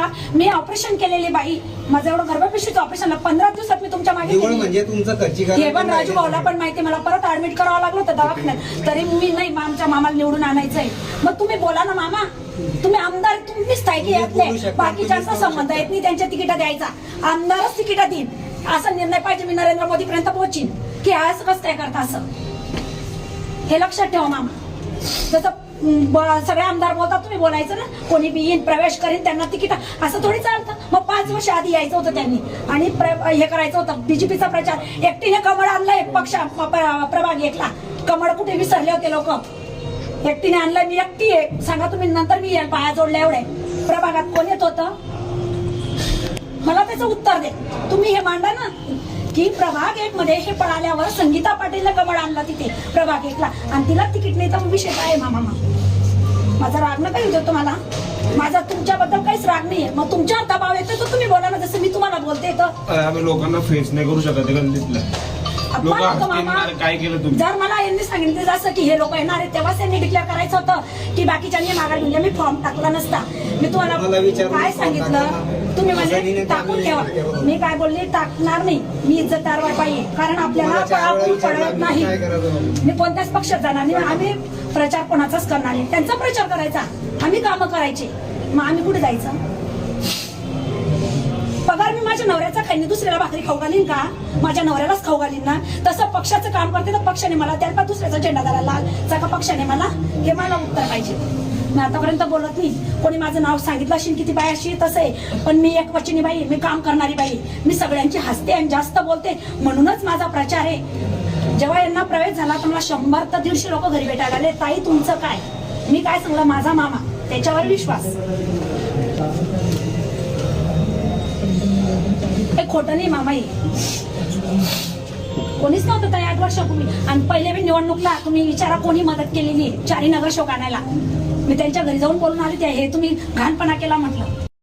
का? मी ऑपरेशन केलेली बाई, माझं एवढं गर्भपिशवीचं ऑपरेशन 15 दिवसात मी तुमच्या मागे म्हणजे तुमचं हे पण राजू भाऊला पण माहिती, मला परत ऍडमिट करावं लागलं होतं दवाखान्यात, तरी मी नाही आमच्या मामाला निवडून आणायचंय. मग तुम्ही बोला ना मामा, तुम्ही आमदार, तुम्हीच स्थायिकी यातले, बाकीच्यांचा संबंध येत नाही त्यांच्या तिकीट द्यायचा, आमदारच तिकीट देईन असा निर्णय पाहिजे. मी नरेंद्र मोदी पर्यंत पोहोचीन की असं कसं काय करता, असं हे लक्षात ठेवा मामा. जसं सगळे आमदार बोलतात तुम्ही बोलायचं ना, कोणी बी येईन प्रवेश करीन त्यांना तिकीट, असं थोडी चालतं. मग 5 वर्ष आधी यायचं होतं त्यांनी आणि हे करायचं होतं बीजेपीचा प्रचार. एकटीने कमळ आणलंय पक्ष प्रभाग एकला, कमळ कुठे विसरले होते लोक, एकटीने आणलंय. मी एकटी आहे सांगा तुम्ही, नंतर मी पाया जोडल्या एवढे प्रभागात कोण येत होतं, मला त्याचं उत्तर दे. तुम्ही हे मांडा ना की प्रभाग 1 मध्ये हे पळाल्यावर संगीता पाटीलने कमळ आणला तिथे प्रभाग 1 ला आणि तिला तिकीट नाही, तर विषय काय मामा? माझा राग नका येऊ देतो मला, माझा तुमच्याबद्दल काहीच राग नाहीये. मग तुमच्यावर दबाव येतो तर तुम्ही बोला ना, जसं मी तुम्हाला बोलते. तर आम्ही लोकांना फेस नाही करू शकत गल्लीतल्या काय केलं तुम्ही? जर मला यांनी सांगितलं जसं की हे लोक येणार आहे, तेव्हाच यांनी डिक्लेअर करायचं होतं की बाकीच्यांनी माघार घेऊन मी फॉर्म टाकला नसता. मी तुम्हाला काय सांगितलं, तुम्ही म्हणजे टाकून ठेवा. मी काय बोलले, टाकणार नाही. मी इज्जतदार पाहिजे, कारण आपल्याला पळापळी पडत नाही. मी कोणत्याच पक्षात जाणार नाही. आम्ही प्रचार कोणाचाच करणार नाही, त्यांचा प्रचार करायचा, आम्ही कामं करायचे. मग आम्ही कुठे जायचं? पगार मी माझ्या नवऱ्याचा खाईन, दुसऱ्याला भाकरी खाऊ घालीन का? माझ्या नवऱ्यालाच खाऊ घालीन ना. तसं पक्षाचं काम करते तर पक्षाने मला त्याला दुसऱ्याचा झेंडा धरायला लाल का पक्षाने मला, हे मला उत्तर पाहिजे. मी आतापर्यंत बोलत नाही, कोणी माझं नाव सांगितलं असेल किती बाई अशी तसं आहे, पण मी एक वचनी बाई, मी काम करणारी बाई, मी सगळ्यांची हसते आणि जास्त बोलते, म्हणूनच माझा प्रचार आहे. जेव्हा यांना प्रवेश झाला तर मला 100 ते 150 लोक घरी भेटायला आले. ताई तुमचं काय? मी काय सांगलं, माझा मामा, त्याच्यावर विश्वास. हे खोटं नाही मामा, हे कोणीच नव्हतं ताई 8 वर्षापूर्वी. आणि पहिले मी निवडणुकला तुम्ही विचारा कोणी मदत केलेली 4 नगरसेवक आणायला. मी त्यांच्या घरी जाऊन बोलून आले, हे तुम्ही घाणपणा केला म्हटलं.